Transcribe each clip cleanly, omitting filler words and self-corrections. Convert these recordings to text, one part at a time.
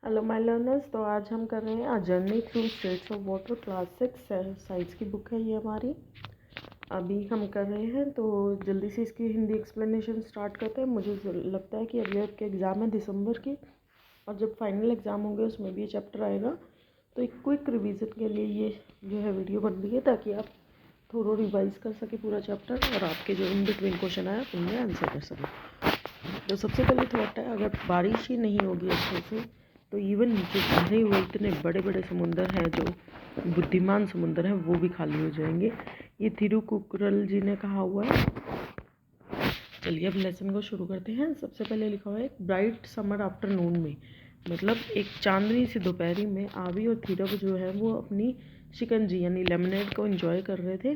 Hello my learners. तो आज हम कर रहे हैं a journey through states of water, class 6 science की बुक है ये हमारी। अभी हम कर रहे हैं तो जल्दी से इसकी हिंदी एक्सप्लेनेशन स्टार्ट करते हैं। मुझे लगता है कि अगले आपके एग्ज़ाम है दिसंबर की, और जब फाइनल एग्ज़ाम होंगे उसमें भी ये चैप्टर आएगा। तो एक क्विक रिवीजन के लिए ये जो है वीडियो बन रही है, ताकि आप थोड़ा रिवाइज कर सके पूरा चैप्टर और आपके जो इन बिटवीन क्वेश्चन आए उनमें आंसर कर सकें। तो सबसे पहले थॉट है, अगर बारिश ही नहीं होगी अच्छे से तो इवन जो भरे हुए इतने बड़े बड़े समुंदर हैं, जो बुद्धिमान समुंदर हैं, वो भी खाली हो जाएंगे। ये थिरुकुरल जी ने कहा हुआ है। चलिए अब लेसन को शुरू करते हैं। सबसे पहले लिखा हुआ है, एक ब्राइट समर आफ्टरनून में, मतलब एक चांदनी सी दोपहरी में आवी और थीरव जो है वो अपनी शिकंजी यानी लेमनेड को एंजॉय कर रहे थे।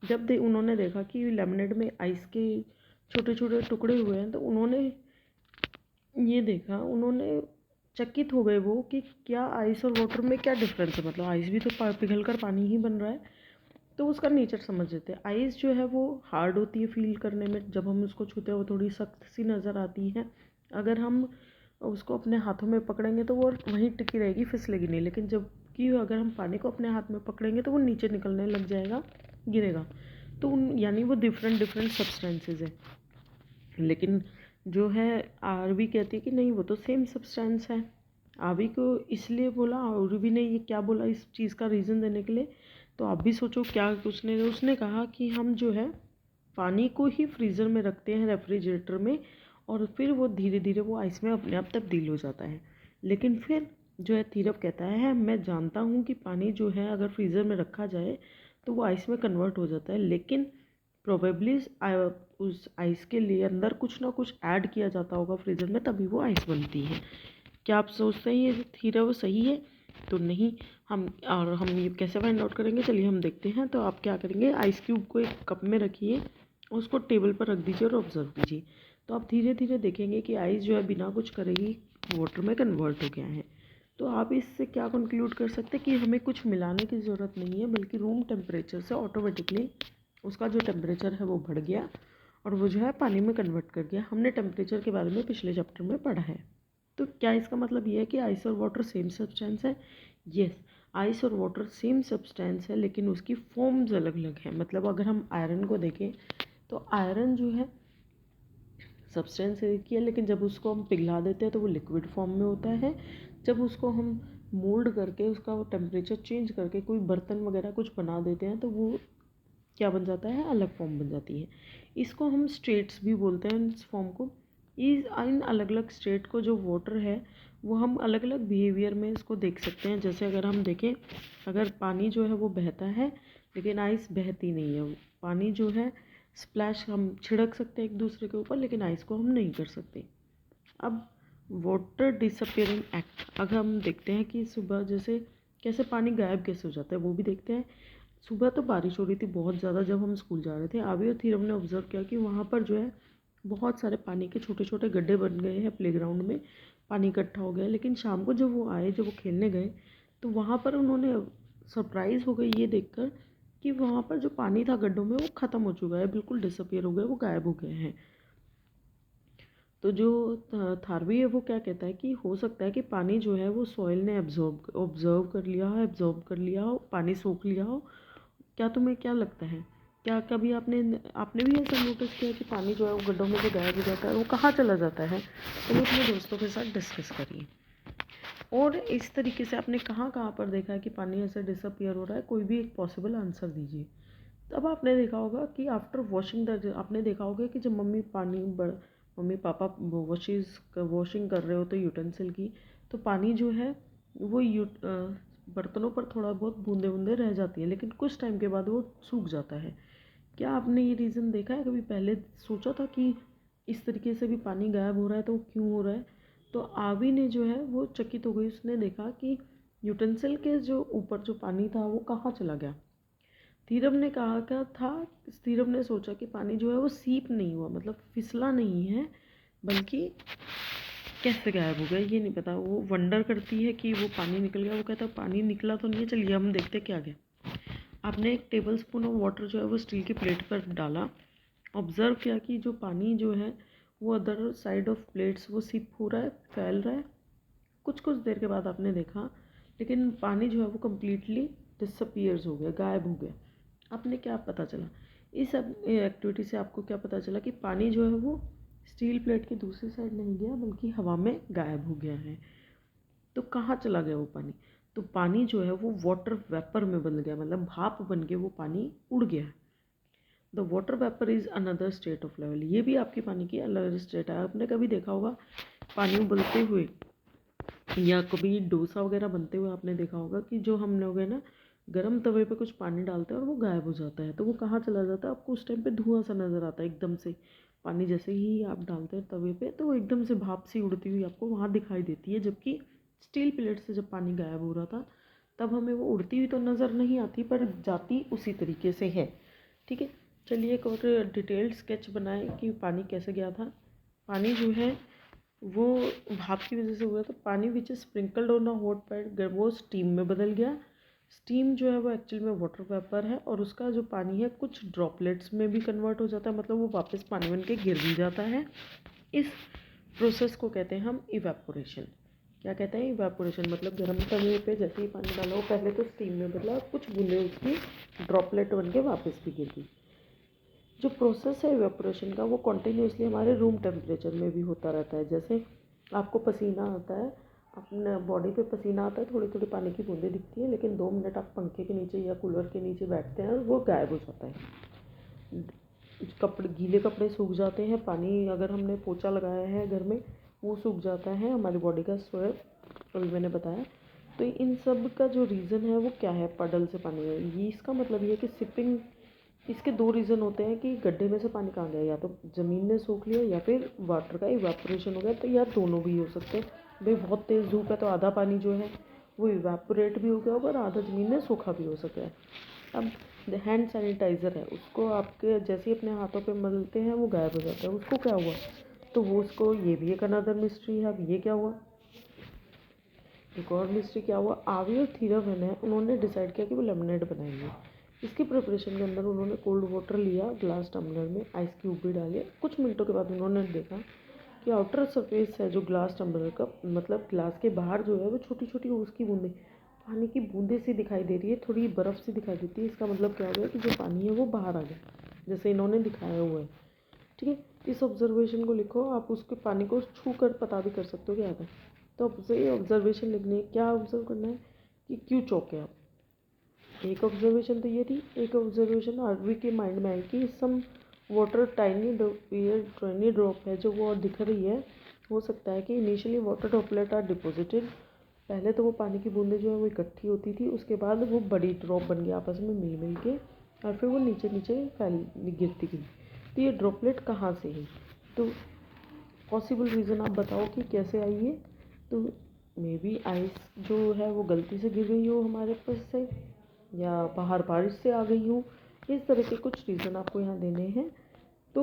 जब उन्होंने देखा कि लेमनेड में आइस के छोटे छोटे टुकड़े हुए हैं, तो उन्होंने ये देखा, उन्होंने चकित हो गए वो कि क्या आइस और वाटर में क्या डिफरेंस है। मतलब आइस भी तो पिघल कर पानी ही बन रहा है। तो उसका नेचर समझ लेते हैं। आइस जो है वो हार्ड होती है फील करने में, जब हम उसको छूते हैं वो थोड़ी सख्त सी नज़र आती है। अगर हम उसको अपने हाथों में पकड़ेंगे तो वो वहीं टिकी रहेगी, फिसलेगी नहीं। लेकिन जब कि अगर हम पानी को अपने हाथ में पकड़ेंगे तो वो नीचे निकलने लग जाएगा, गिरेगा। तो यानी वो डिफरेंट डिफरेंट सब्सटेंसेज है। लेकिन जो है आरवी कहती है कि नहीं, वो तो सेम सब्सटेंस है। आरवी को इसलिए बोला, आरवी ने ये क्या बोला इस चीज़ का रीज़न देने के लिए, तो आप भी सोचो क्या उसने कहा कि हम जो है पानी को ही फ्रीज़र में रखते हैं, रेफ्रिजरेटर में, और फिर वो धीरे धीरे वो आइस में अपने आप तब्दील हो जाता है। लेकिन फिर जो है तीरव कहता है, मैं जानता हूँ कि पानी जो है अगर फ्रीज़र में रखा जाए तो वो आइस में कन्वर्ट हो जाता है, लेकिन प्रोबेबली उस आइस के लिए अंदर कुछ ना कुछ ऐड किया जाता होगा फ्रीज़र में, तभी वो आइस बनती है। क्या आप सोचते हैं ये थीरा वो सही है? तो नहीं। हम ये कैसे फाइंड आउट करेंगे, चलिए हम देखते हैं। तो आप क्या करेंगे, आइस क्यूब को एक कप में रखिए, उसको टेबल पर रख दीजिए और ऑब्जर्व कीजिए। तो आप धीरे धीरे देखेंगे कि आइस जो है बिना कुछ करे ही वाटर में कन्वर्ट हो गया है। तो आप इससे क्या कंक्लूड कर सकते हैं कि हमें कुछ मिलाने की ज़रूरत नहीं है, बल्कि रूम टेम्परेचर से ऑटोमेटिकली उसका जो टेम्परेचर है वो बढ़ गया और वो जो है पानी में कन्वर्ट कर गया। हमने टेम्परेचर के बारे में पिछले चैप्टर में पढ़ा है। तो क्या इसका मतलब ये है कि आइस और वाटर सेम सब्सटेंस है? यस, आइस और वाटर सेम सब्सटेंस है, लेकिन उसकी फॉर्म्स अलग अलग हैं। मतलब अगर हम आयरन को देखें तो आयरन जो है सब्सटेंस एक ही है, लेकिन जब उसको हम पिघला देते हैं तो वो लिक्विड फॉर्म में होता है। जब उसको हम मोल्ड करके उसका टेम्परेचर चेंज करके कोई बर्तन वगैरह कुछ बना देते हैं तो वो क्या बन जाता है, अलग फॉर्म बन जाती है। इसको हम स्टेट्स भी बोलते हैं इस फॉर्म को। इन अलग अलग स्टेट को जो वाटर है वो हम अलग अलग बिहेवियर में इसको देख सकते हैं। जैसे अगर हम देखें, अगर पानी जो है वो बहता है लेकिन आइस बहती नहीं है। पानी जो है स्प्लैश हम छिड़क सकते हैं एक दूसरे के ऊपर, लेकिन आइस को हम नहीं कर सकते। अब वाटर डिसअपियरिंग एक्ट, अगर हम देखते हैं कि सुबह जैसे कैसे पानी गायब कैसे हो जाता है वो भी देखते हैं। सुबह तो बारिश हो रही थी बहुत ज़्यादा, जब हम स्कूल जा रहे थे, आवी और थीरम ने ऑब्जर्व किया कि वहाँ पर जो है बहुत सारे पानी के छोटे छोटे गड्ढे बन गए हैं प्लेग्राउंड में, पानी इकट्ठा हो गया। लेकिन शाम को जब वो आए, जब वो खेलने गए, तो वहाँ पर उन्होंने सरप्राइज़ हो गई ये देखकर कि वहाँ पर जो पानी था गड्ढों में वो ख़त्म हो चुका है, बिल्कुल डिसअपियर हो गए, वो गायब हो गए हैं। तो जो थारवी है वो क्या कहता है कि हो सकता है कि पानी जो है वो सॉइल ने ऑब्जर्व कर लिया हो, एब्जॉर्ब कर लिया हो, पानी सोख लिया हो। क्या तुम्हें क्या लगता है, क्या कभी आपने आपने भी ऐसा नोटिस किया कि पानी जो है वो गड्ढों में जो गायब हो जाता है वो कहाँ चला जाता है? तो वो अपने दोस्तों के साथ डिस्कस करिए। और इस तरीके से आपने कहाँ कहाँ पर देखा है कि पानी ऐसे डिसअपियर हो रहा है, कोई भी एक पॉसिबल आंसर दीजिए। तब आपने देखा होगा कि आफ्टर वॉशिंग द, आपने देखा होगा कि जब मम्मी पापा वॉशिंग कर रहे हो तो यूटेंसिल की, तो पानी जो है वो बर्तनों पर थोड़ा बहुत बूंदे बूंदे रह जाती है, लेकिन कुछ टाइम के बाद वो सूख जाता है। क्या आपने ये रीज़न देखा है कभी? पहले सोचा था कि इस तरीके से भी पानी गायब हो रहा है तो क्यों हो रहा है? तो आवी ने जो है वो चकित हो गई, उसने देखा कि यूटेंसिल के जो ऊपर जो पानी था वो कहाँ चला गया। धीरव ने कहा क्या था, धीरव ने सोचा कि पानी जो है वो सीप नहीं हुआ, मतलब फिसला नहीं है, बल्कि कैसे गायब हो गया ये नहीं पता। वो वंडर करती है कि वो पानी निकल गया, वो कहता है पानी निकला तो नहीं है, चलिए हम देखते क्या गया। आपने एक टेबल स्पून ऑफ वाटर जो है वो स्टील की प्लेट पर डाला, ऑब्जर्व किया कि जो पानी जो है वो अदर साइड ऑफ प्लेट्स वो सिप हो रहा है, फैल रहा है। कुछ कुछ देर के बाद आपने देखा, लेकिन पानी जो है वो कम्प्लीटली डिसअपीयर्स हो गया, गायब हो गया। आपने क्या पता चला इस एक्टिविटी से? आपको क्या पता चला कि पानी जो है वो स्टील प्लेट की दूसरी साइड नहीं गया, बल्कि हवा में गायब हो गया है। तो कहाँ चला गया वो पानी? तो पानी जो है वो वाटर वेपर में बदल गया, मतलब भाप बन के वो पानी उड़ गया। The water vapour is another state of level. ये भी आपकी पानी की अलग स्टेट है। आपने कभी देखा होगा पानी उबलते हुए या कभी डोसा वगैरह बनते हुए, आपने देखा होगा कि जो हम लोग है ना गरम तवे पे कुछ पानी डालते हैं और वो गायब हो जाता है। तो वो कहाँ चला जाता है? आपको उस टाइम पे धुआं सा नज़र आता है एकदम से। पानी जैसे ही आप डालते हैं तवे पे तो वो एकदम से भाप सी उड़ती हुई आपको वहाँ दिखाई देती है। जबकि स्टील प्लेट से जब पानी गायब हो रहा था तब हमें वो उड़ती हुई तो नज़र नहीं आती, पर जाती उसी तरीके से है। ठीक है, चलिए एक और डिटेल्ड स्केच बनाएं कि पानी कैसे गया था। पानी जो है वो भाप की वजह से हुआ, तो पानी which is sprinkled on a hot pad वो स्टीम में बदल गया। स्टीम जो है वो एक्चुअल में वाटर वेपर है, और उसका जो पानी है कुछ ड्रॉपलेट्स में भी कन्वर्ट हो जाता है, मतलब वो वापस पानी बन के गिर भी जाता है। इस प्रोसेस को कहते हैं हम इवेपोरेशन। क्या कहते हैं? इवेपोरेशन। मतलब गर्म तवे पे जैसे ही पानी डाला वो पहले तो स्टीम में बदला, कुछ बूंदें उसकी ड्रॉपलेट बन के वापस भी गिर गई। जो प्रोसेस है इवेपोरेशन का वो कॉन्टीन्यूसली हमारे रूम टेम्परेचर में भी होता रहता है। जैसे आपको पसीना आता है, अपने बॉडी पे पसीना आता है, थोड़ी थोड़ी पानी की बूंदें दिखती है, लेकिन 2 मिनट आप पंखे के नीचे या कूलर के नीचे बैठते हैं और वो गायब हो जाता है। कपड़े, गीले कपड़े सूख जाते हैं, पानी अगर हमने पोछा लगाया है घर में वो सूख जाता है, हमारी बॉडी का स्वेट, अभी मैंने बताया। तो इन सब का जो रीज़न है वो क्या है? पडल से पानी है ये, इसका मतलब ये है कि सिपिंग। इसके 2 रीज़न होते हैं कि गड्ढे में से पानी कहाँ गया, या तो ज़मीन ने सोख लिया या फिर वाटर का इवेपोरेशन हो गया। तो या दोनों भी हो सकते हैं। भाई बहुत तेज़ धूप है तो आधा पानी जो है वो इवेपोरेट भी हो गया होगा और आधा ज़मीन में सूखा भी हो सकता है। अब हैंड सैनिटाइज़र है, उसको आपके जैसे ही अपने हाथों पे मलते हैं वो गायब हो जाता है। उसको क्या हुआ? तो वो उसको, ये भी एक अनदर मिस्ट्री है। अब ये क्या हुआ? एक और मिस्ट्री क्या हुआ? आवी और थीरावन है, उन्होंने डिसाइड किया कि वो लेमनेड बनाएंगे। इसकी प्रिपरेशन के अंदर उन्होंने कोल्ड वाटर लिया, ग्लास टम्बलर में आइस क्यूब भी डाले। कुछ मिनटों के बाद उन्होंने देखा कि आउटर सरफेस है जो ग्लास टम्बलर का, मतलब ग्लास के बाहर जो है वो छोटी छोटी उसकी बूंदें, पानी की बूंदें सी दिखाई दे रही है, थोड़ी बर्फ़ सी दिखाई देती है। इसका मतलब क्या हो गया कि जो पानी है वो बाहर आ गया, जैसे इन्होंने दिखाया हुआ है। ठीक है, इस ऑब्जर्वेशन को लिखो। आप उसके पानी को छू कर पता भी कर सकते हो क्या है। तो अब से ऑब्जर्वेशन लिखनी है। क्या ऑब्जर्व करना है कि क्यों चौंके आप? एक ऑब्जर्वेशन तो ये थी। एक ऑब्जर्वेशन आरवी के माइंड में आई कि सम वाटर टाइनी ड्रॉप है जो वो दिख रही है। हो सकता है कि initially water droplet are deposited. पहले तो वो पानी की बूंदें जो है वो इकट्ठी होती थी, उसके बाद वो बड़ी ड्रॉप बन गई आपस में मिल मिल के, और फिर वो नीचे नीचे फैल गिरती गई। तो ये ड्रॉपलेट कहाँ से है? तो पॉसिबल रीज़न आप बताओ कि कैसे आई है। तो मे बी आइस जो है वो गलती से गिर गई हो हमारे पास से, या बाहर बारिश से आ गई हो। इस तरह के कुछ रीज़न आपको यहाँ देने हैं। तो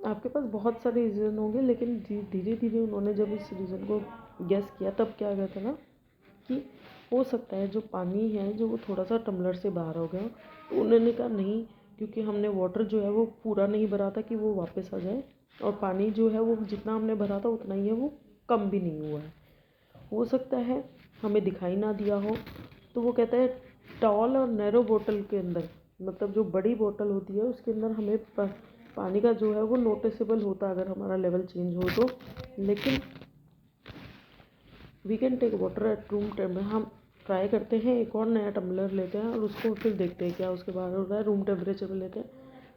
आपके पास बहुत सारे रीज़न होंगे, लेकिन धीरे धीरे उन्होंने जब इस रीज़न को गेस किया तब क्या गया था ना कि हो सकता है जो पानी है जो वो थोड़ा सा टम्बलर से बाहर हो गया। तो उन्होंने कहा नहीं, क्योंकि हमने वाटर जो है वो पूरा नहीं भरा था कि वो वापस आ जाए, और पानी जो है वो जितना हमने भरा था उतना ही है, वो कम भी नहीं हुआ है। हो सकता है हमें दिखाई ना दिया हो। तो वो कहता है टॉल और नैरो बोतल के अंदर, मतलब जो बड़ी बोतल होती है उसके अंदर हमें पानी का जो है वो नोटिसेबल होता है अगर हमारा लेवल चेंज हो तो। लेकिन we can take water at room temperature. हम ट्राई करते हैं, एक और नया टम्बलर लेते हैं और उसको फिर देखते हैं क्या उसके बाहर हो रहा है। रूम टेम्परेचर पर लेते हैं।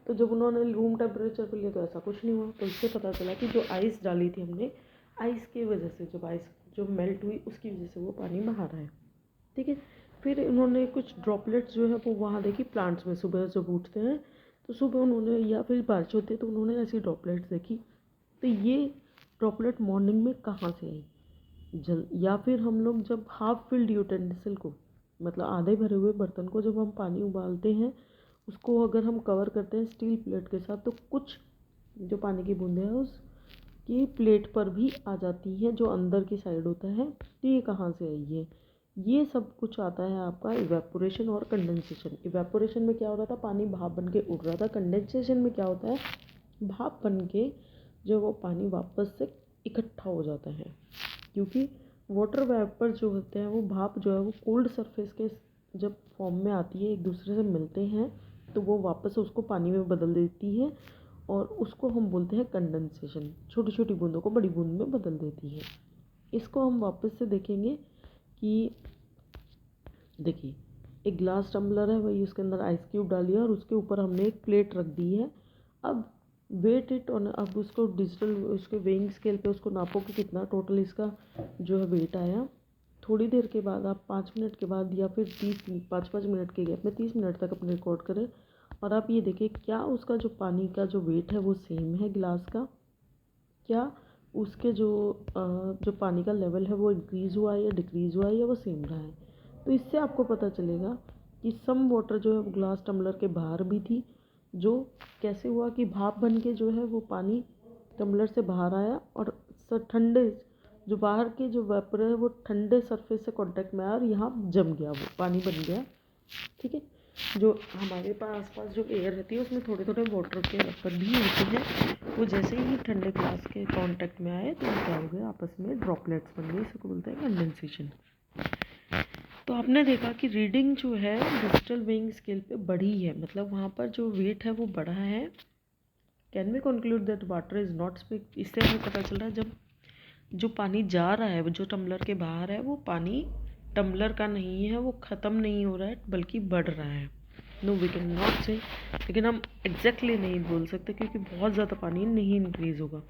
तो जब उन्होंने रूम टेम्परेचर पर लिया तो ऐसा कुछ नहीं हुआ। तो इससे पता चला कि जो आइस डाली थी हमने, आइस की वजह से, जब आइस जो मेल्ट हुई उसकी वजह से वो पानी बाहर आया। ठीक है, फिर उन्होंने कुछ ड्रॉपलेट्स जो है वो वहाँ देखी प्लांट्स में। सुबह जब उठते हैं तो सुबह उन्होंने, या फिर बारिश होती है तो उन्होंने ऐसी ड्रॉपलेट्स देखी। तो ये ड्रॉपलेट मॉर्निंग में कहाँ से आई? या फिर हम लोग जब हाफ फिल्ड यूटेंसिल को, मतलब आधे भरे हुए बर्तन को जब हम पानी उबालते हैं, उसको अगर हम कवर करते हैं स्टील प्लेट के साथ, तो कुछ जो पानी की बूंदें हैं उसकी प्लेट पर भी आ जाती हैं, जो अंदर की साइड होता है। तो ये कहाँ से आई है? ये सब कुछ आता है आपका इवेपोरेशन और कंडेंसेशन। इवेपोरेशन में क्या हो रहा था? पानी भाप बन के उड़ रहा था। कंडेंसेशन में क्या होता है? भाप बन के जो वो पानी वापस से इकट्ठा हो जाता है, क्योंकि वाटर वेपर जो होते हैं वो भाप जो है वो कोल्ड सरफेस के जब फॉर्म में आती है, एक दूसरे से मिलते हैं, तो वो वापस उसको पानी में बदल देती है और उसको हम बोलते हैं कंडेंसेशन। छोटी छोटी बूंदों को बड़ी बूंद में बदल देती है। इसको हम वापस से देखेंगे कि देखिए एक ग्लास टम्बलर है, वही उसके अंदर आइस क्यूब डालिए और उसके ऊपर हमने एक प्लेट रख दी है। अब वेट इट ऑन, अब उसको डिजिटल उसके वेइंग स्केल पे उसको नापो कि कितना टोटल इसका जो है वेट आया। थोड़ी देर के बाद आप 5 मिनट के बाद या फिर 5 मिनट के गैप में 30 मिनट तक अपने रिकॉर्ड करें और आप ये देखें क्या उसका जो पानी का जो वेट है वो सेम है ग्लास का, क्या उसके जो पानी का लेवल है वो इंक्रीज़ हुआ है या डिक्रीज़ हुआ है या वो सेम रहा है। तो इससे आपको पता चलेगा कि सम वाटर जो है वो ग्लास टम्बलर के बाहर भी थी, जो कैसे हुआ कि भाप बन के जो है वो पानी टम्बलर से बाहर आया और ठंडे जो बाहर के जो वेपर है वो ठंडे सरफेस से कांटेक्ट में आया और यहाँ जम गया, वो पानी बन गया। ठीक है, जो हमारे पास आसपास जो एयर रहती है उसमें थोड़े थोड़े वाटर के वेपर भी होते हैं, वो जैसे ही ठंडे ग्लास के कांटेक्ट में आए तो क्या हो गया, आपस में ड्रॉपलेट्स बन गए, इसको बोलते हैं कंडेंसेशन। तो आपने देखा कि रीडिंग जो है डिजिटल वेइंग स्केल पे बढ़ी है, मतलब वहाँ पर जो वेट है वो बढ़ा है। Can we conclude that water is not spick. इससे हमें पता चल रहा है जब जो पानी जा रहा है, जो टम्बलर के बाहर है, वो पानी टम्बलर का नहीं है, वो ख़त्म नहीं हो रहा है बल्कि बढ़ रहा है। नो वी कैन नॉट से, लेकिन हम एग्जैक्टली नहीं बोल सकते क्योंकि बहुत ज़्यादा पानी नहीं इंक्रीज़ होगा।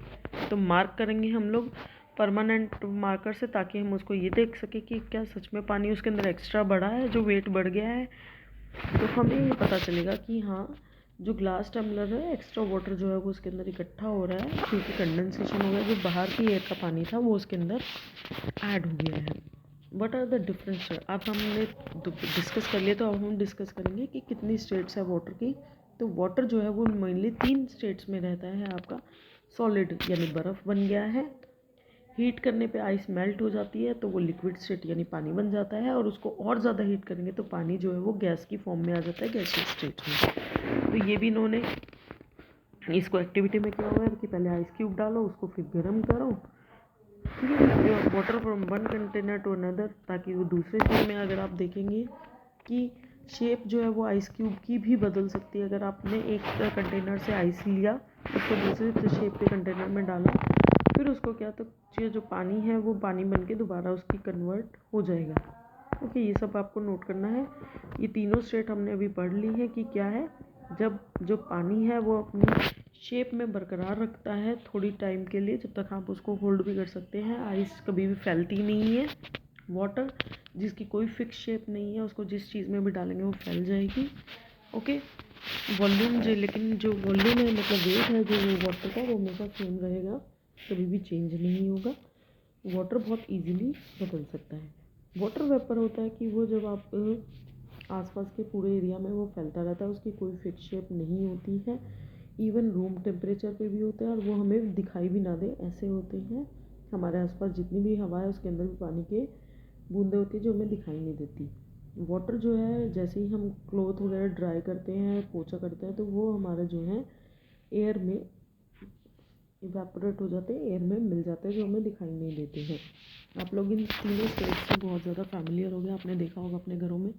तो मार्क करेंगे हम लोग परमानेंट मार्कर से, ताकि हम उसको ये देख सकें कि क्या सच में पानी उसके अंदर एक्स्ट्रा बढ़ा है, जो वेट बढ़ गया है। तो हमें ये पता चलेगा कि हाँ, जो ग्लास टम्बलर है एक्स्ट्रा वाटर जो है वो उसके अंदर इकट्ठा हो रहा है क्योंकि कंडेंसेशन हो गया, जो बाहर की एयर का पानी था वो उसके अंदर ऐड हो गया है। What are the difference. अब हमने डिस्कस कर लिया, तो अब हम डिस्कस करेंगे कि कितनी स्टेट्स है वाटर की। तो वाटर जो है वो मेनली 3 स्टेट्स में रहता है आपका। सॉलिड यानी बर्फ़ बन गया है, हीट करने पे आइस मेल्ट हो जाती है तो वो लिक्विड स्टेट यानी पानी बन जाता है, और उसको और ज़्यादा हीट करेंगे तो पानी जो है वो गैस की फॉर्म में आ जाता है, गैसियस स्टेट में। तो ये भी इन्होंने इसको एक्टिविटी में किया हुआ है कि पहले आइस क्यूब डालो, उसको फिर गर्म करो, ठीक है, water from one container to another, ताकि वो दूसरे शेप में, अगर आप देखेंगे कि शेप जो है वो आइस क्यूब की भी बदल सकती है। अगर आपने एक कंटेनर से आइस लिया, उसको दूसरे शेप के कंटेनर में डाला, फिर उसको क्या, तो ये जो पानी है वो पानी बन के दोबारा उसकी कन्वर्ट हो जाएगा। ओके, ये सब आपको नोट करना है। ये तीनों स्टेट हमने अभी पढ़ ली है कि क्या है। जब जो पानी है वो अपनी शेप में बरकरार रखता है थोड़ी टाइम के लिए, जब तक आप उसको होल्ड भी कर सकते हैं। आइस कभी भी फैलती नहीं है। वाटर जिसकी कोई फिक्स शेप नहीं है, उसको जिस चीज़ में भी डालेंगे वो फैल जाएगी। ओके, वॉल्यूम जो, लेकिन जो वॉल्यूम है मतलब वेट है जो वाटर का, वो हमेशा सेम रहेगा, कभी भी चेंज नहीं होगा। वाटर बहुत इजीली बदल सकता है। वाटर वेपर होता है कि वो जब आप आसपास के पूरे एरिया में वो फैलता रहता है, उसकी कोई फिक्स शेप नहीं होती है। इवन रूम टेम्परेचर पे भी होते हैं और वो हमें दिखाई भी ना दे, ऐसे होते हैं। हमारे आसपास जितनी भी हवा है उसके अंदर भी पानी के बूंदें होती है जो हमें दिखाई नहीं देती। वाटर जो है, जैसे ही हम क्लॉथ वगैरह ड्राई करते हैं, पोछा करते हैं, तो वो हमारा जो है एयर में इवेपोरेट हो जाते हैं, एयर में मिल जाते हैं, जो हमें दिखाई नहीं देते हैं। आप लोग इन तीनों स्टेट्स से बहुत ज़्यादा फैमिलियर हो गए, आपने देखा होगा अपने घरों में।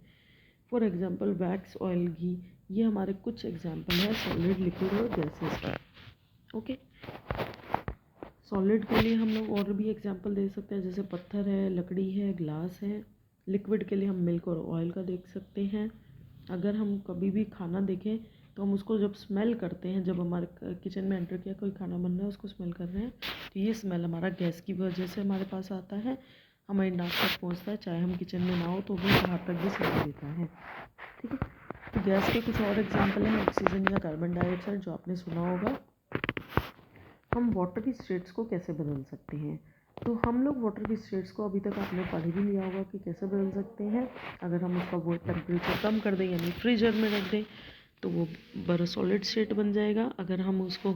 फॉर एग्जांपल वैक्स, ऑयल, घी, ये हमारे कुछ एग्जांपल है सॉलिड, लिक्विड और गैसेस के। ओके, सॉलिड के लिए हम लोग और भी एग्जांपल दे सकते हैं, जैसे पत्थर है, लकड़ी है, ग्लास है। लिक्विड के लिए हम मिल्क और ऑयल का देख सकते हैं। अगर हम कभी भी खाना देखें तो हम उसको जब स्मेल करते हैं, जब हमारे किचन में एंटर किया, कोई खाना बन रहा है, उसको स्मेल कर रहे हैं, तो ये स्मेल हमारा गैस की वजह से हमारे पास आता है, हमारी नाक तक पहुंचता है, चाहे हम किचन में ना हो तो भी बाहर तक भी स्मेल देता है। ठीक है, तो गैस के कुछ और एग्जांपल हैं, ऑक्सीजन या कार्बन डाइऑक्साइड, जो आपने सुना होगा। हम वाटर की स्टेट्स को कैसे बदल सकते हैं, तो हम लोग वाटर की स्टेट्स को अभी तक आपने पढ़ भी लिया होगा कि कैसे बदल सकते हैं। अगर हम उसका वो टेम्परेचर कम कर दें यानी फ्रीजर में रख दें तो वो बड़ा सॉलिड स्टेट बन जाएगा। अगर हम उसको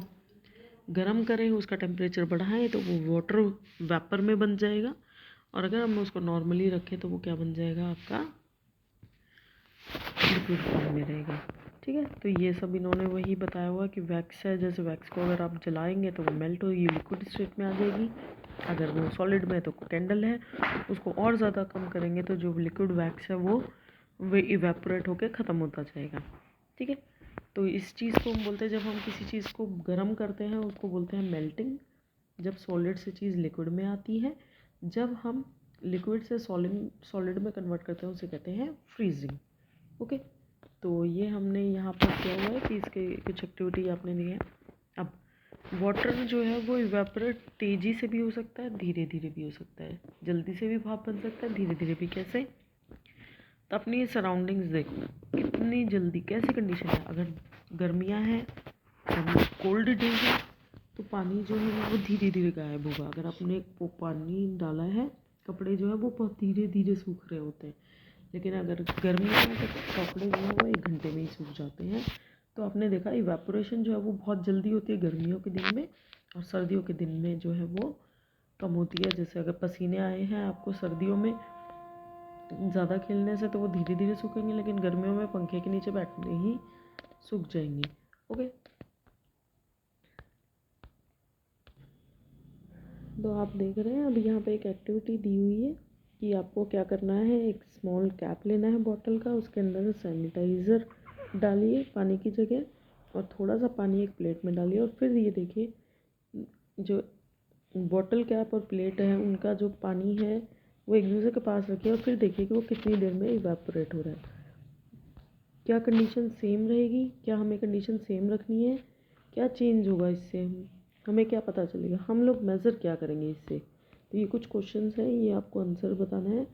गर्म करें, उसका टेम्परेचर बढ़ाएं, तो वो वाटर वेपर में बन जाएगा। और अगर हम उसको नॉर्मली रखें तो वो क्या बन जाएगा, आपका लिक्विड फॉर्म में रहेगा। ठीक है, तो ये सब इन्होंने वही बताया हुआ कि वैक्स है, जैसे वैक्स को अगर आप जलाएंगे तो वो मेल्ट होगी, लिक्विड स्टेट में आ जाएगी। अगर वो सॉलिड में है तो कैंडल है, उसको और ज़्यादा कम करेंगे तो जो लिक्विड वैक्स है वो इवेपोरेट होकर ख़त्म होता जाएगा। ठीक है, तो इस चीज़ को हम बोलते हैं, जब हम किसी चीज़ को गर्म करते हैं उसको बोलते हैं मेल्टिंग। जब सॉलिड से चीज़ लिक्विड में आती है, जब हम लिक्विड से सॉलिड में कन्वर्ट करते हैं उसे कहते हैं फ्रीजिंग। ओके, तो ये हमने यहाँ पर किया हुआ है कि इसके कुछ एक्टिविटी आपने दी है। अब वाटर जो है वो इवेपोरेट तेज़ी से भी हो सकता है, धीरे धीरे भी हो सकता है। जल्दी से भी भाप बन सकता है, धीरे धीरे भी। कैसे? तो अपनी सराउंडिंग्स देखो कितनी जल्दी, कैसी कंडीशन है। अगर गर्मियाँ हैं, कोल्ड डे है, तो पानी जो है वो धीरे धीरे गायब होगा। अगर आपने पानी डाला है, कपड़े जो है वो बहुत धीरे धीरे सूख रहे होते हैं। लेकिन अगर गर्मियों में तो कपड़े जो है वो 1 घंटे में ही सूख जाते हैं। तो आपने देखा इवेपोरेशन जो है वो बहुत जल्दी होती है गर्मियों के दिन में, और सर्दियों के दिन में जो है वो कम होती है। जैसे अगर पसीने आए हैं आपको सर्दियों में ज़्यादा खेलने से तो वो धीरे धीरे सूखेंगे, लेकिन गर्मियों में पंखे के नीचे बैठने ही सूख जाएंगे। ओके, तो आप देख रहे हैं अभी यहाँ पे एक एक्टिविटी दी हुई है कि आपको क्या करना है। एक स्मॉल कैप लेना है बॉटल का, उसके अंदर सैनिटाइज़र डालिए पानी की जगह, और थोड़ा सा पानी एक प्लेट में डालिए, और फिर ये देखिए जो बॉटल कैप और प्लेट है उनका जो पानी है वो एक दूसरे के पास रखिए, और फिर देखिए कि वो कितनी देर में इवेपोरेट हो रहा है। क्या कंडीशन सेम रहेगी? क्या हमें कंडीशन सेम रखनी है? क्या चेंज होगा इससे? हमें क्या पता चलेगा? हम लोग मेज़र क्या करेंगे इससे? तो ये कुछ क्वेश्चंस हैं, ये आपको आंसर बताना है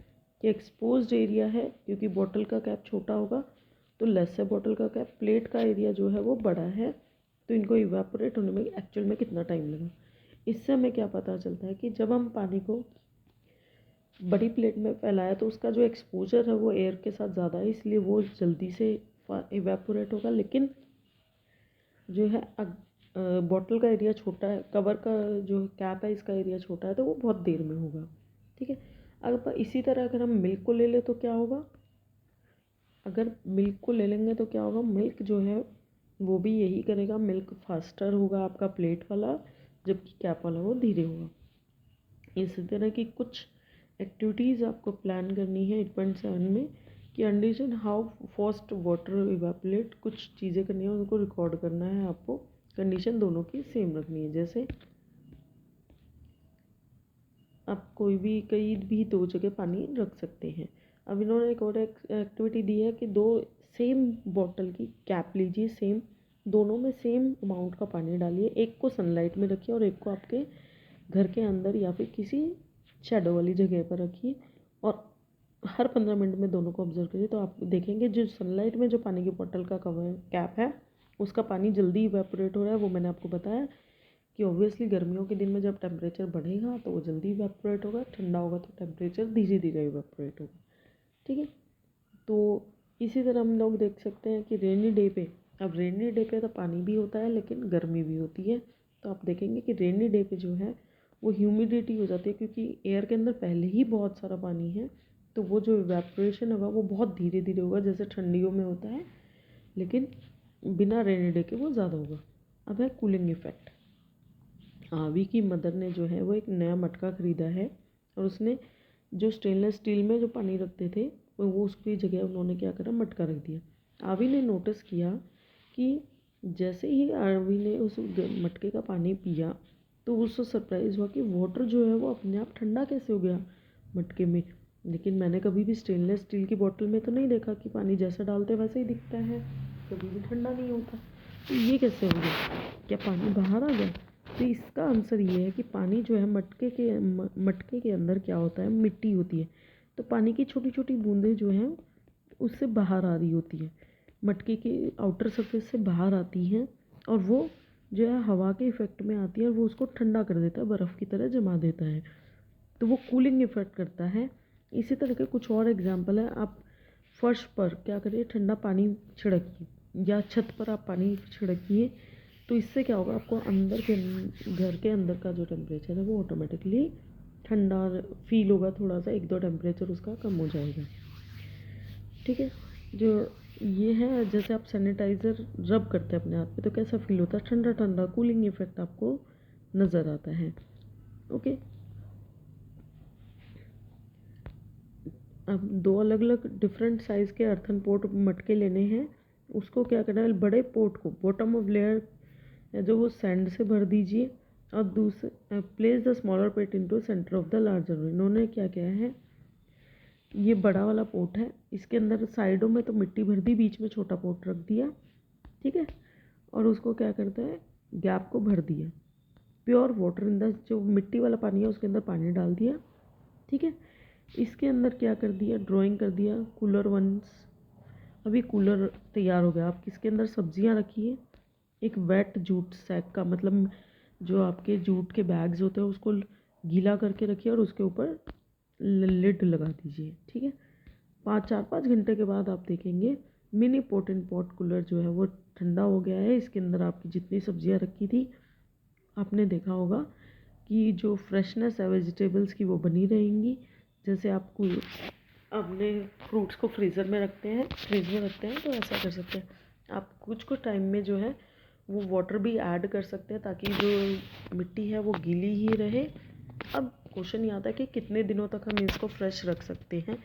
कि एक्सपोज्ड एरिया है, क्योंकि बॉटल का कैप छोटा होगा तो लेस है बॉटल का कैप। प्लेट का एरिया जो है वो बड़ा है, तो इनको इवेपोरेट होने में एक्चुअल में कितना टाइम लगा। इससे हमें क्या पता चलता है कि जब हम पानी को बड़ी प्लेट में फैलाया तो उसका जो एक्सपोजर है वो एयर के साथ ज़्यादा है, इसलिए वो जल्दी से इवेपोरेट होगा। लेकिन जो है बॉटल का एरिया छोटा है, कवर का जो कैप है इसका एरिया छोटा है, तो वो बहुत देर में होगा। ठीक है, अब इसी तरह अगर हम मिल्क को ले लें तो क्या होगा? अगर मिल्क को ले लेंगे तो क्या होगा? मिल्क जो है वो भी यही करेगा, मिल्क फास्टर होगा आपका प्लेट वाला, जबकि कैप वाला वो धीरे होगा। इसी तरह की कुछ एक्टिविटीज़ आपको प्लान करनी है 8.7 में कि understand how fast water evaporate. कुछ चीज़ें करनी है, उनको रिकॉर्ड करना है आपको। कंडीशन दोनों की सेम रखनी है। जैसे आप कोई भी 2 जगह पानी रख सकते हैं। अब इन्होंने एक और एक्टिविटी दी है कि 2 सेम बॉटल की कैप लीजिए, सेम दोनों में सेम अमाउंट का पानी डालिए। एक को सनलाइट में रखिए और एक को आपके घर के अंदर या फिर किसी शैडो वाली जगह पर रखिए, और हर 15 मिनट में दोनों को ऑब्जर्व करिए। तो आप देखेंगे जो सनलाइट में जो पानी की बोतल का कवर कैप है उसका पानी जल्दी इवेपोरेट हो रहा है। वो मैंने आपको बताया कि ऑब्वियसली गर्मियों के दिन में जब टेम्परेचर बढ़ेगा तो वो जल्दी इवेपोरेट होगा, ठंडा होगा तो टेम्परेचर धीरे धीरे इवेपोरेट होगा। ठीक है, तो इसी तरह हम लोग देख सकते हैं कि रेनी डे पे, अब रेनी डे पे तो पानी भी होता है लेकिन गर्मी भी होती है। तो आप देखेंगे कि रेनी डे पे जो है वो ह्यूमिडिटी हो जाती है, क्योंकि एयर के अंदर पहले ही बहुत सारा पानी है, तो वो जो इवेपोरेशन होगा वो बहुत धीरे धीरे होगा, जैसे ठंडियों में होता है, लेकिन बिना रेनी डे के वो ज़्यादा होगा। अब है कूलिंग इफेक्ट। आवी की मदर ने जो है वो एक नया मटका ख़रीदा है, और उसने जो स्टेनलेस स्टील में जो पानी रखते थे वो उसकी जगह उन्होंने क्या करा, मटका रख दिया। आवी ने नोटिस किया कि जैसे ही आवी ने उस मटके का पानी पिया तो उसको सरप्राइज़ हुआ कि वाटर जो है वो अपने आप ठंडा कैसे हो गया मटके में। लेकिन मैंने कभी भी स्टेनलेस स्टील की बोतल में तो नहीं देखा कि पानी जैसा डालते वैसे ही दिखता है, कभी भी ठंडा नहीं होता। तो ये कैसे हो गया? क्या पानी बाहर आ गया? तो इसका आंसर ये है कि पानी जो है मटके के अंदर क्या होता है, मिट्टी होती है। तो पानी की छोटी छोटी बूंदें जो हैं उससे बाहर आ रही होती है, मटके की आउटर सरफेस से बाहर आती हैं, और वो जो है हवा के इफ़ेक्ट में आती है और वो उसको ठंडा कर देता है, बर्फ़ की तरह जमा देता है। तो वो कूलिंग इफ़ेक्ट करता है। इसी तरह के कुछ और एग्जांपल है। आप फर्श पर क्या करिए, ठंडा पानी छिड़किए, या छत पर आप पानी छिड़किए, तो इससे क्या होगा, आपको अंदर के घर के अंदर का जो टेम्परेचर है वो ऑटोमेटिकली ठंडा फील होगा। थोड़ा सा 1-2 टेम्परेचर उसका कम हो जाएगा। ठीक है, जो ये है, जैसे आप सैनिटाइज़र रब करते हैं अपने हाथ पे तो कैसा फील होता है, ठंडा ठंडा, कूलिंग इफेक्ट आपको नज़र आता है। ओके, अब 2 अलग अलग डिफरेंट साइज़ के अर्थन पोट मटके लेने हैं। उसको क्या करना है, बड़े पोट को बॉटम ऑफ लेयर जो वो सैंड से भर दीजिए और दूसरे place the smaller pet into centre of the larger. इन्होंने क्या किया है, ये बड़ा वाला पोट है, इसके अंदर साइडों में तो मिट्टी भर दी, बीच में छोटा पोट रख दिया, ठीक है। और उसको क्या करता है, गैप को भर दिया, प्योर वाटर इन द, जो मिट्टी वाला पानी है उसके अंदर पानी डाल दिया, ठीक है। इसके अंदर क्या कर दिया, ड्राइंग कर दिया कूलर वंस। अभी कूलर तैयार हो गया। आप किसके अंदर सब्जियां रखिए, एक वेट जूट सैक का, मतलब जो आपके जूट के बैग्स होते हैं उसको गीला करके रखिए और उसके ऊपर लिड लगा दीजिए, ठीक है। 4-5 घंटे के बाद आप देखेंगे mini pot and pot cooler जो है वो ठंडा हो गया है। इसके अंदर आपकी जितनी सब्जियां रखी थी, आपने देखा होगा कि जो फ्रेशनेस है वेजिटेबल्स की वो बनी रहेंगी। जैसे आपको अपने फ्रूट्स को फ्रीज़ में रखते हैं तो ऐसा कर सकते हैं आप। कुछ टाइम में जो है वो वाटर भी ऐड कर सकते हैं ताकि जो मिट्टी है वो गीली ही रहे। अब क्वेश्चन ये आता है कि कितने दिनों तक हम इसको फ्रेश रख सकते हैं।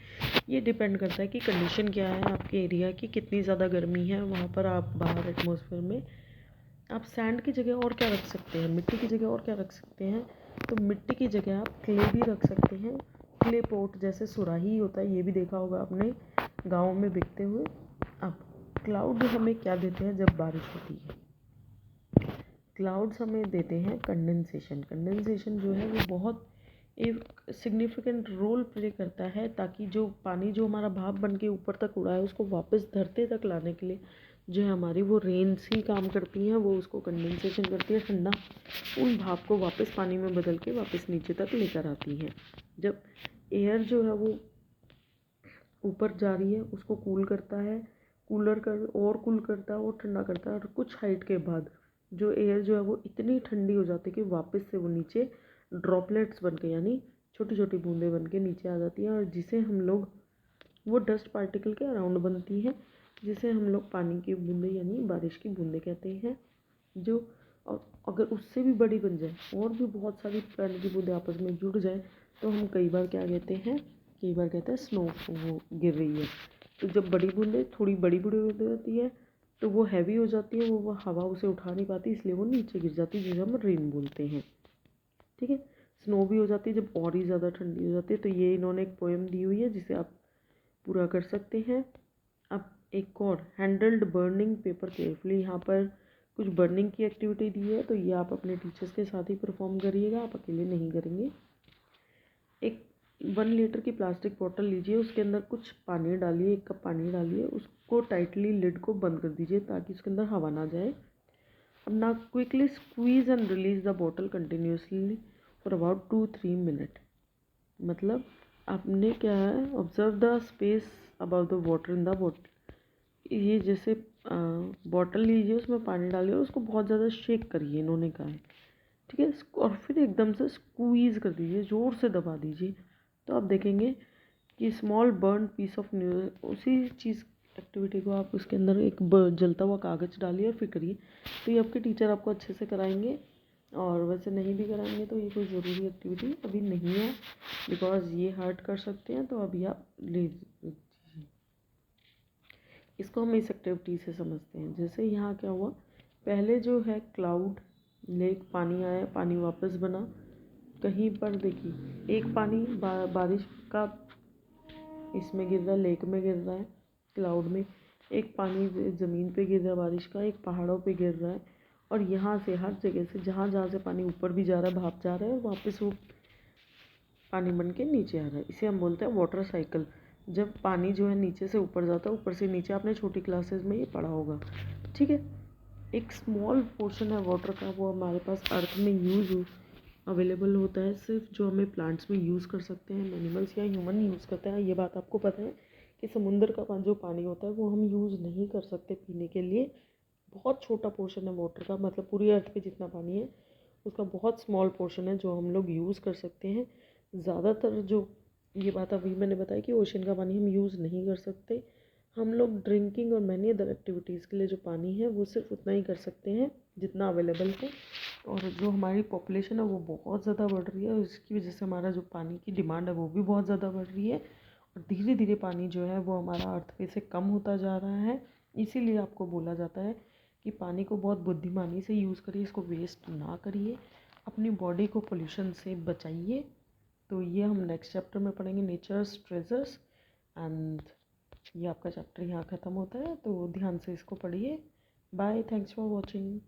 ये डिपेंड करता है कि कंडीशन क्या है आपके एरिया की, कितनी ज़्यादा गर्मी है वहाँ पर। आप बाहर एटमॉस्फेयर में आप सैंड की जगह और क्या रख सकते हैं, मिट्टी की जगह और क्या रख सकते हैं, तो मिट्टी की जगह आप क्ले भी रख सकते हैं। क्ले पोट जैसे सुराही होता है, ये भी देखा होगा आपने गाँव में बिकते हुए। अब क्लाउड हमें क्या देते हैं जब बारिश होती है, क्लाउड्स हमें देते हैं कंडेंसेशन। कंडेंसेशन जो है वो बहुत एक सिग्निफिकेंट रोल प्ले करता है ताकि जो पानी जो हमारा भाप बन के ऊपर तक उड़ा है उसको वापस धरती तक लाने के लिए जो है हमारी वो रेन्स ही काम करती हैं। वो उसको कंडेंसेशन करती है, ठंडा उन भाप को वापस पानी में बदल के वापस नीचे तक लेकर आती हैं। जब एयर जो है वो ऊपर जा रही है उसको कूल करता है, कूलर कर और कूल करता है और ठंडा करता है। और कुछ हाइट के बाद जो एयर जो है वो इतनी ठंडी हो जाती है कि वापस से वो नीचे ड्रॉपलेट्स बन के, यानी छोटी छोटी बूंदें बन के नीचे आ जाती हैं, और जिसे हम लोग, वो डस्ट पार्टिकल के अराउंड बनती है, जिसे हम लोग पानी की बूंदें यानी बारिश की बूंदें कहते हैं। जो अगर उससे भी बड़ी बन जाए और भी बहुत सारी पानी की बूंदें आपस में जुड़ जाए तो हम कई बार कहते हैं स्नो वो गिर रही है। तो जब बड़ी बूंदें थोड़ी बड़ी बड़ी होती है तो वो हैवी हो जाती है, वो हवा उसे उठा नहीं पाती, इसलिए वो नीचे गिर जाती है, जिसे हम रेन बोलते हैं, ठीक है। स्नो भी हो जाती है जब और ही ज़्यादा ठंडी हो जाती है। तो ये इन्होंने एक पोएम दी हुई है जिसे आप पूरा कर सकते हैं। अब एक और, हैंडल्ड बर्निंग पेपर केयरफुली, यहाँ पर कुछ बर्निंग की एक्टिविटी दी है तो ये आप अपने टीचर्स के साथ ही परफॉर्म करिएगा, आप अकेले नहीं करेंगे। एक 1 लीटर की प्लास्टिक बॉटल लीजिए, उसके अंदर कुछ पानी डालिए, 1 कप पानी डालिए, उसको टाइटली लिड को बंद कर दीजिए ताकि उसके अंदर हवा ना जाए। अब ना quickly squeeze and release the bottle continuously for about 2-3 minute. मतलब आपने क्या है, observe the space about the water in the bottle. ये जैसे बॉटल लीजिए, उसमें पानी डालिए और उसको बहुत ज़्यादा शेक करिए, इन्होंने कहा है, ठीक है। और फिर एकदम से स्क्वीज़ कर दीजिए, ज़ोर से दबा दीजिए, तो आप देखेंगे कि small burn piece of news, उसी चीज़ एक्टिविटी को आप उसके अंदर एक जलता हुआ कागज़ डालिए और फिर करिए। तो ये आपके टीचर आपको अच्छे से कराएंगे। और वैसे नहीं भी कराएंगे तो ये कोई ज़रूरी एक्टिविटी अभी नहीं है, बिकॉज ये हर्ट कर सकते हैं, तो अभी आप ले इसको हम इस एक्टिविटी से समझते हैं। जैसे यहाँ क्या हुआ, पहले जो है क्लाउड, लेक, पानी आया, पानी वापस बना। कहीं पर देखिए एक पानी बारिश का इसमें गिर रहा है, लेक में गिर रहा है, क्लाउड में। एक पानी ज़मीन पे गिर रहा है बारिश का, एक पहाड़ों पे गिर रहा है। और यहाँ से हर जगह से जहाँ जहाँ से पानी ऊपर भी जा रहा है, भाप जा रहा है, और वापस वो पानी बन के नीचे आ रहा है। इसे हम बोलते हैं वाटर साइकिल। जब पानी जो है नीचे से ऊपर जाता है, ऊपर से नीचे, आपने छोटी क्लासेस में ये पढ़ा होगा, ठीक है। एक स्मॉल पोर्शन है वाटर का, वो हमारे पास अर्थ में यूज़ अवेलेबल होता है सिर्फ, जो हमें प्लांट्स में यूज़ कर सकते हैं, एनिमल्स या ह्यूमन यूज़ करते हैं। ये बात आपको पता है कि समुद्र का जो पानी होता है वो हम यूज़ नहीं कर सकते पीने के लिए। बहुत छोटा पोर्शन है वाटर का, मतलब पूरी अर्थ पे जितना पानी है उसका बहुत स्मॉल पोर्शन है जो हम लोग यूज़ कर सकते हैं। ज़्यादातर जो ये बात अभी मैंने बताई कि ओशन का पानी हम यूज़ नहीं कर सकते, हम लोग ड्रिंकिंग और मैनी अदर एक्टिविटीज़ के लिए जो पानी है वो सिर्फ उतना ही कर सकते हैं जितना अवेलेबल है। और जो हमारी पॉपुलेशन है वो बहुत ज़्यादा बढ़ रही है, और इसकी वजह से हमारा जो पानी की डिमांड है वो भी बहुत ज़्यादा बढ़ रही है। और धीरे धीरे पानी जो है वो हमारा अर्थ पे से कम होता जा रहा है। इसीलिए आपको बोला जाता है कि पानी को बहुत बुद्धिमानी से यूज़ करिए, इसको वेस्ट ना करिए, अपनी बॉडी को पोल्यूशन से बचाइए। तो ये हम नेक्स्ट चैप्टर में पढ़ेंगे, नेचर्स ट्रेजर्स। एंड ये आपका चैप्टर यहाँ ख़त्म होता है, तो ध्यान से इसको पढ़िए। Bye, thanks for watching.